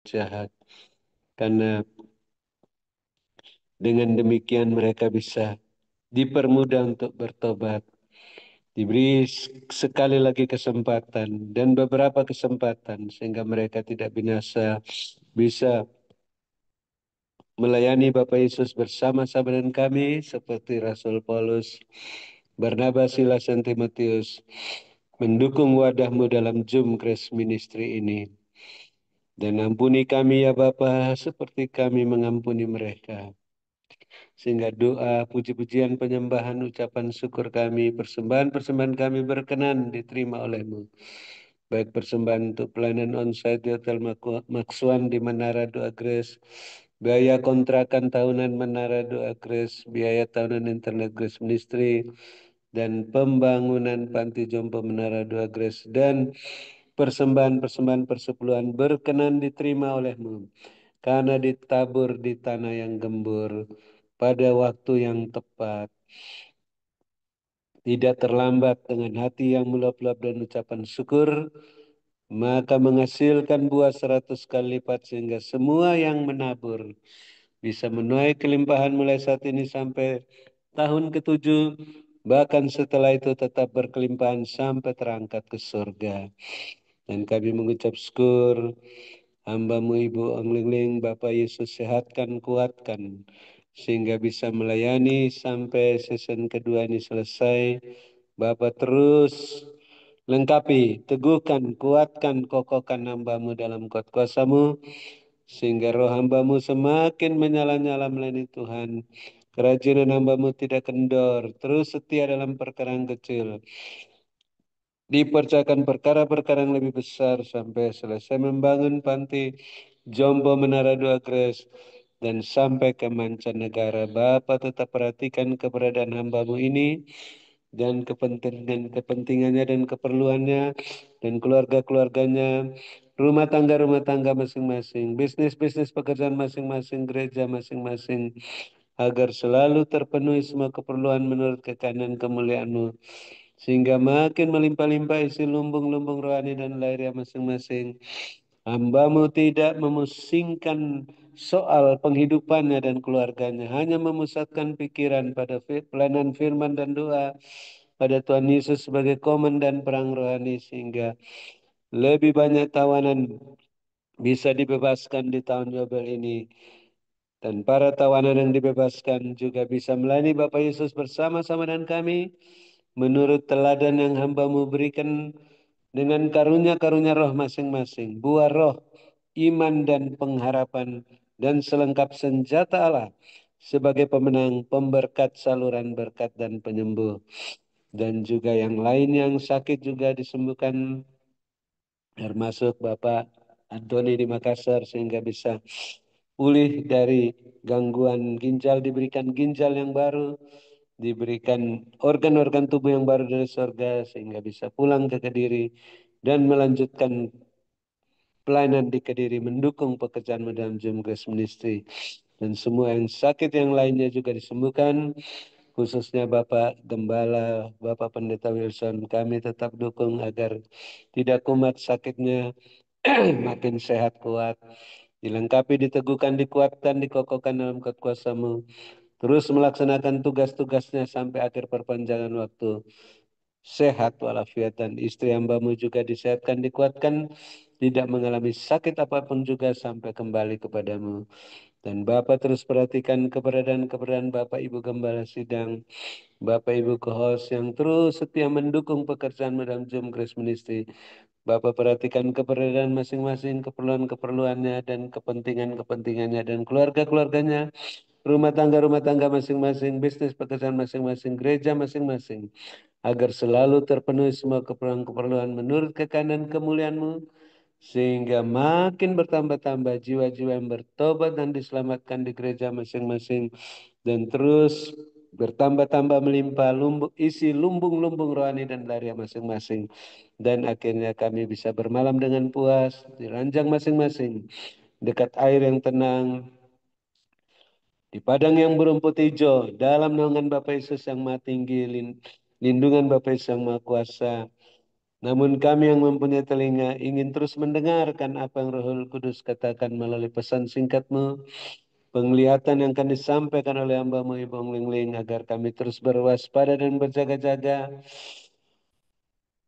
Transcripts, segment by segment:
jahat. Karena dengan demikian mereka bisa dipermudah untuk bertobat. Diberi sekali lagi kesempatan dan beberapa kesempatan sehingga mereka tidak binasa, bisa melayani Bapak Yesus bersama-sama dengan kami seperti Rasul Paulus, Barnabas, Silas, dan Timotius mendukung wadahmu dalam Zoom Grace Ministry ini. Dan ampuni kami ya Bapa seperti kami mengampuni mereka. Sehingga doa, puji-pujian, penyembahan, ucapan syukur kami, persembahan-persembahan kami berkenan diterima oleh-Mu. Baik persembahan untuk pelayanan onsite di Hotel Maksuan di Menara Doa Grace, biaya kontrakan tahunan Menara Doa Grace, biaya tahunan Internet Grace Ministry, dan pembangunan Panti Jompo Menara Doa Grace, dan persembahan-persembahan persepuluhan berkenan diterima oleh-Mu. Karena ditabur di tanah yang gembur, pada waktu yang tepat, tidak terlambat dengan hati yang meluap-luap dan ucapan syukur, maka menghasilkan buah 100 kali lipat sehingga semua yang menabur bisa menuai kelimpahan mulai saat ini sampai tahun ke-7, bahkan setelah itu tetap berkelimpahan sampai terangkat ke surga. Dan kami mengucap syukur, hamba-Mu Ibu Anglingling, Bapak Yesus sehatkan, kuatkan, sehingga bisa melayani sampai season kedua ini selesai. Bapak terus lengkapi, teguhkan, kuatkan, kokohkan hamba-Mu dalam kuat kuasa-Mu, sehingga roh hamba-Mu semakin menyala-nyala melayani Tuhan. Kerajinan hamba-Mu tidak kendor, terus setia dalam perkara yang kecil. Dipercayakan perkara-perkara yang lebih besar sampai selesai membangun panti Jompo Menara Dua Grace dan sampai ke mancanegara. Bapa tetap perhatikan keberadaan hamba-Mu ini dan kepentingannya dan keperluannya dan keluarga-keluarganya, rumah tangga masing-masing, bisnis-bisnis pekerjaan masing-masing, gereja masing-masing, agar selalu terpenuhi semua keperluan menurut kekayaan kemuliaan-Mu, sehingga makin melimpah-limpah isi lumbung-lumbung rohani dan lahiriah masing-masing. Hamba-Mu tidak memusingkan soal penghidupannya dan keluarganya, hanya memusatkan pikiran pada pelayanan firman dan doa pada Tuhan Yesus sebagai komandan perang rohani, sehingga lebih banyak tawanan bisa dibebaskan di tahun Yobel ini. Dan para tawanan yang dibebaskan juga bisa melayani Bapak Yesus bersama-sama dengan kami, menurut teladan yang hamba-Mu berikan dengan karunia-karunia roh masing-masing, buah roh, iman dan pengharapan, dan selengkap senjata Allah sebagai pemenang, pemberkat, saluran berkat, dan penyembuh. Dan juga yang lain yang sakit juga disembuhkan, termasuk Bapak Antoni di Makassar, sehingga bisa pulih dari gangguan ginjal, diberikan ginjal yang baru, diberikan organ-organ tubuh yang baru dari surga, sehingga bisa pulang ke Kediri dan melanjutkan pelayanan di Kediri, mendukung pekerjaan dalam Zoom Grace Ministry. Dan semua yang sakit yang lainnya juga disembuhkan, khususnya Bapak Gembala, Bapak Pendeta Wilson, kami tetap dukung agar tidak kumat sakitnya, makin sehat kuat, dilengkapi, diteguhkan, dikuatkan, dikokohkan dalam kekuasaan-Mu, terus melaksanakan tugas-tugasnya sampai akhir perpanjangan waktu. Sehat walafiat, dan istri hamba-Mu juga disehatkan, dikuatkan, tidak mengalami sakit apapun juga sampai kembali kepadamu. Dan Bapak terus perhatikan keberadaan Bapak Ibu Gembala Sidang, Bapak Ibu co-host yang terus setia mendukung pekerjaan dalam Zoom Grace Ministry. Bapak perhatikan keberadaan masing-masing, keperluan-keperluannya dan kepentingan-kepentingannya dan keluarga-keluarganya, rumah tangga masing-masing, bisnis pekerjaan masing-masing, gereja masing-masing, agar selalu terpenuhi semua keperluan-keperluan menurut kekayaan kemuliaan-Mu, sehingga makin bertambah-tambah jiwa-jiwa yang bertobat dan diselamatkan di gereja masing-masing, dan terus bertambah-tambah melimpah isi lumbung-lumbung rohani dan lahiriah masing-masing. Dan akhirnya kami bisa bermalam dengan puas di ranjang masing-masing, dekat air yang tenang, di padang yang berumput hijau, dalam naungan Bapa Yesus yang Maha Tinggi, lindungan Bapa Yesus yang Maha Kuasa, Namun kami yang mempunyai telinga ingin terus mendengarkan apa yang Roh Kudus katakan melalui pesan singkat-Mu, penglihatan yang akan disampaikan oleh hamba-Mu Ibu Lingling, agar kami terus berwaspada dan berjaga-jaga,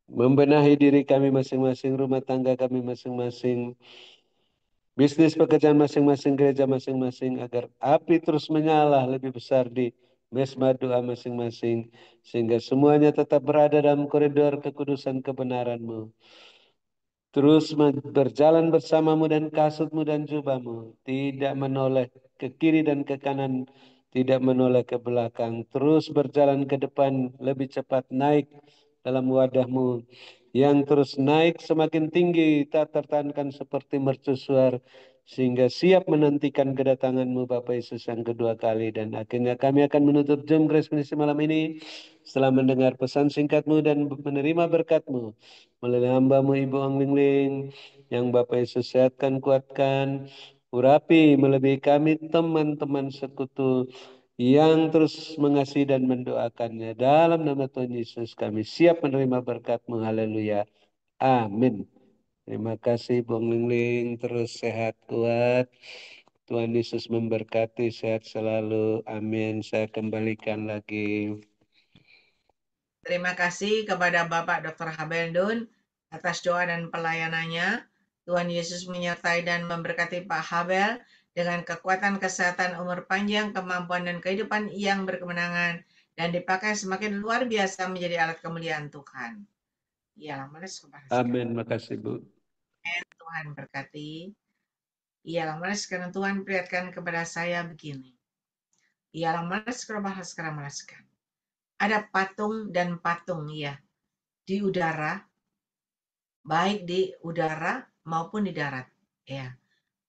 membenahi diri kami masing-masing, rumah tangga kami masing-masing, bisnis pekerjaan masing-masing, gereja masing-masing, agar api terus menyala lebih besar di mesbah doa masing-masing, sehingga semuanya tetap berada dalam koridor kekudusan kebenaran-Mu. Terus berjalan bersamamu dan kasutmu dan jubahmu, tidak menoleh ke kiri dan ke kanan, tidak menoleh ke belakang. Terus berjalan ke depan lebih cepat, naik dalam wadahmu, yang terus naik semakin tinggi, tak tertahankan seperti mercusuar, sehingga siap menantikan kedatanganmu Bapa Yesus yang kedua kali. Dan akhirnya kami akan menutup Jam Grace Misi malam ini setelah mendengar pesan singkatmu dan menerima berkatmu melalui hamba-Mu Ibu Ang Lingling, yang Bapak Yesus sehatkan, kuatkan, urapi melebihi kami teman-teman sekutu yang terus mengasihi dan mendoakannya. Dalam nama Tuhan Yesus kami siap menerima berkat-Mu. Haleluya. Amin. Terima kasih Bung Lingling, terus sehat kuat. Tuhan Yesus memberkati, sehat selalu. Amin. Saya kembalikan lagi. Terima kasih kepada Bapak Dr. Habeldun atas doa dan pelayanannya. Tuhan Yesus menyertai dan memberkati Pak Habel dengan kekuatan kesehatan, umur panjang, kemampuan dan kehidupan yang berkemenangan, dan dipakai semakin luar biasa menjadi alat kemuliaan Tuhan. Ialah manis kepada Amin. Makasih Bu. Tuhan berkati. Ialah manis karena Tuhan perlihatkan kepada saya begini. Ialah manis sekarang maniskan. Ada patung dan patung ya di udara, baik di udara maupun di darat. Ya,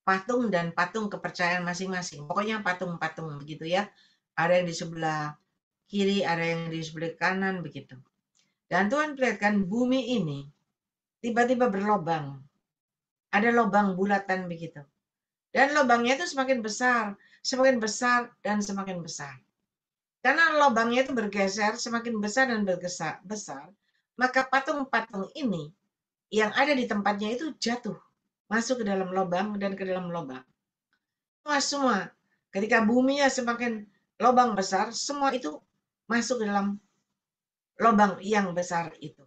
patung dan patung kepercayaan masing-masing. Pokoknya patung-patung begitu ya. Ada yang di sebelah kiri, ada yang di sebelah kanan begitu. Dan Tuhan perlihatkan bumi ini tiba-tiba berlobang. Ada lobang bulatan begitu. Dan lobangnya itu semakin besar dan semakin besar. Karena lobangnya itu bergeser, semakin besar dan besar, maka patung-patung ini yang ada di tempatnya itu jatuh, masuk ke dalam lobang dan ke dalam lobang. Semua, ketika buminya semakin lobang besar, semua itu masuk ke dalam lobang yang besar itu.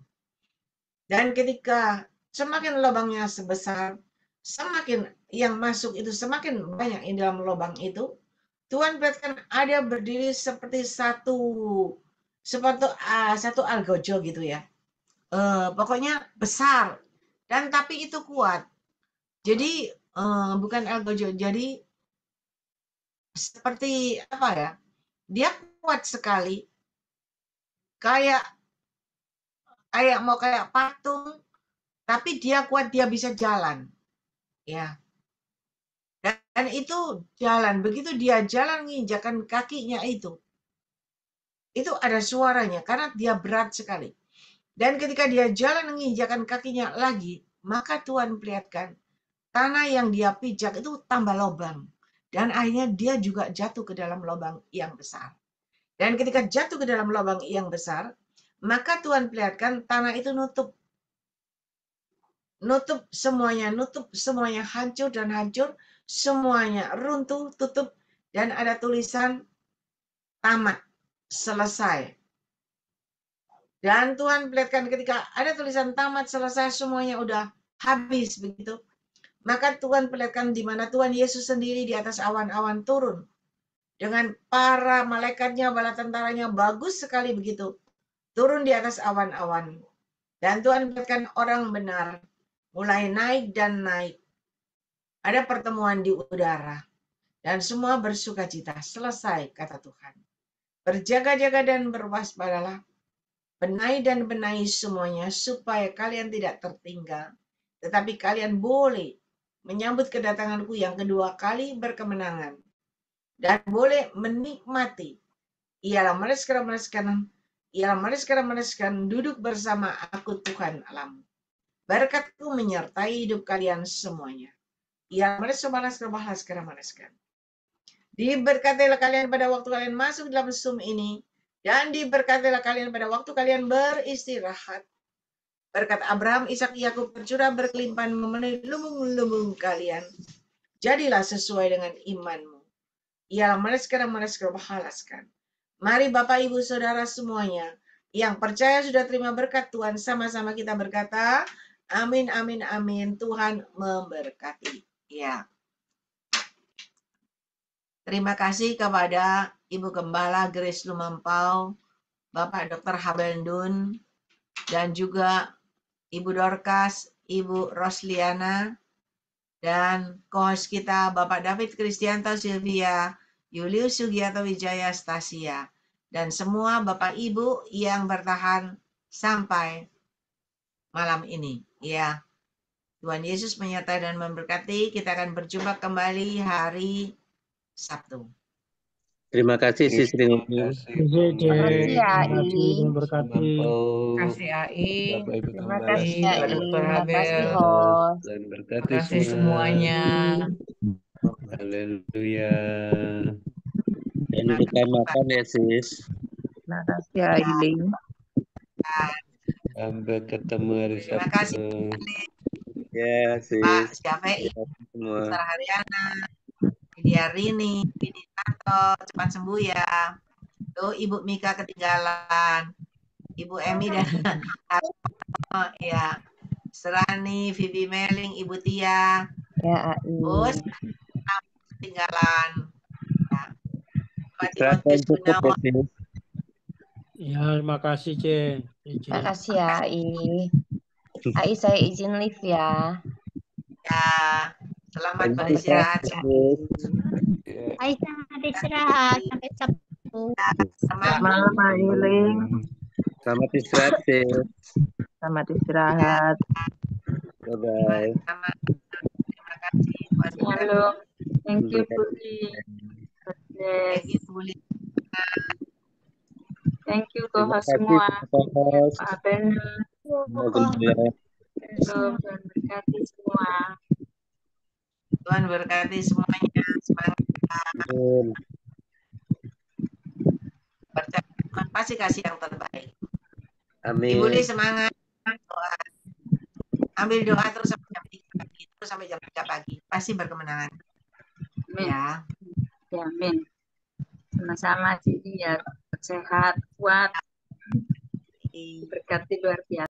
Dan ketika semakin lobangnya sebesar, semakin yang masuk itu semakin banyak di dalam lobang itu, Tuhan perlihatkan ada berdiri seperti satu algojo gitu ya. Pokoknya besar dan tapi itu kuat. Jadi bukan algojo, jadi seperti apa ya? Dia kuat sekali, kayak kayak patung, tapi dia kuat, dia bisa jalan, ya. Dan itu jalan, begitu dia jalan menginjakkan kakinya itu ada suaranya karena dia berat sekali. Dan ketika dia jalan menginjakkan kakinya lagi, maka Tuhan perlihatkan tanah yang dia pijak itu tambah lubang. Dan akhirnya dia juga jatuh ke dalam lubang yang besar. Dan ketika jatuh ke dalam lubang yang besar, maka Tuhan perlihatkan tanah itu nutup semuanya hancur, semuanya runtuh, tutup, dan ada tulisan tamat, selesai. Dan Tuhan perlihatkan ketika ada tulisan tamat, selesai, semuanya udah habis begitu. Maka Tuhan perlihatkan di mana Tuhan Yesus sendiri di atas awan-awan turun. Dengan para malaikatnya, bala tentaranya, bagus sekali begitu. Turun di atas awan-awan. Dan Tuhan perlihatkan orang benar mulai naik dan naik. Ada pertemuan di udara. Dan semua bersukacita. Selesai, kata Tuhan. Berjaga-jaga dan berwaspadalah. Benahi semuanya supaya kalian tidak tertinggal. Tetapi kalian boleh menyambut kedatanganku yang kedua kali berkemenangan. Dan boleh menikmati. Ialah mereskan duduk bersama aku Tuhan alam. Berkatku menyertai hidup kalian semuanya. Ialah mereskan. Diberkatilah kalian pada waktu kalian masuk dalam Zoom ini. Dan diberkatilah kalian pada waktu kalian beristirahat. Berkat Abraham, Ishak, Yakub tercurah berkelimpahan memenuhi lumbung-lumbung kalian. Jadilah sesuai dengan imanmu. Ialah mereka bahalaskan. Mari Bapak, Ibu, Saudara semuanya yang percaya sudah terima berkat Tuhan, sama-sama kita berkata, amin, amin, amin. Tuhan memberkati. Ya. Terima kasih kepada Ibu Gembala Grace Lumampau, Bapak Dr. Habendun, dan juga Ibu Dorcas, Ibu Rosliana, dan co-host kita Bapak David Kristianto Silvia, Julius Sugiyato Wijaya Stasia, dan semua Bapak Ibu yang bertahan sampai malam ini. Ya, Tuhan Yesus menyertai dan memberkati. Kita akan berjumpa kembali hari Sabtu. Terima kasih Sis Terima Rini. kasih Terima kasih Bung ya, Rini, I. memberkati. Terima kasih AI. Bapak Ibu Terima Gembala kasih Pak I. Dr. Terima kasih Habel. host. dan Terima berkati kasih semua. semuanya. Haleluya. Jangan lupa makan ya Sis. Terima kasih I. Sampai ketemu hari Terima Sabtu. kasih Ya Pak Sis. Syafei, Terima kasih semua. Dr. Haryana, Widya Rini, Widinanto, cepat sembuh ya. Tuh Ibu Mika ketinggalan, Ibu Emi dan ya, Serani, Vivi Meling, Ibu Tia, Ya, I. Bos ketinggalan. Ya. Pak Istirahat Timotius yang cukup ya Gunawan. Sis. Ya, terima kasih, C. Terima kasih ya, I. AI saya izin live ya. Ya, selamat Selamat beristirahat. Sis. Ya. Hai, selamat istirahat. Sampai Sabtu. Selamat Malam, Ailing. Selamat istirahat Sis. Selamat istirahat. Bye-bye. Selamat. Terima kasih. Halo. Thank you, Budi. Thank you, Bu Lina. Thank you, Terima co-host kasih semua. co-host. Pak Ben, Semoga berjaya. Tuhan berkati semua. Tuhan berkati semuanya. Semangat Amin. percaya Tuhan pasti kasih yang terbaik. Amin. Ibu Li semangat. Doa. Ambil doa terus sampai jam 3 pagi. Terus sampai jam 3 pagi. Pasti berkemenangan. Amin. Ya. Ya, amin. Sama-sama, Cici ya. Sehat, kuat, berkati luar biasa.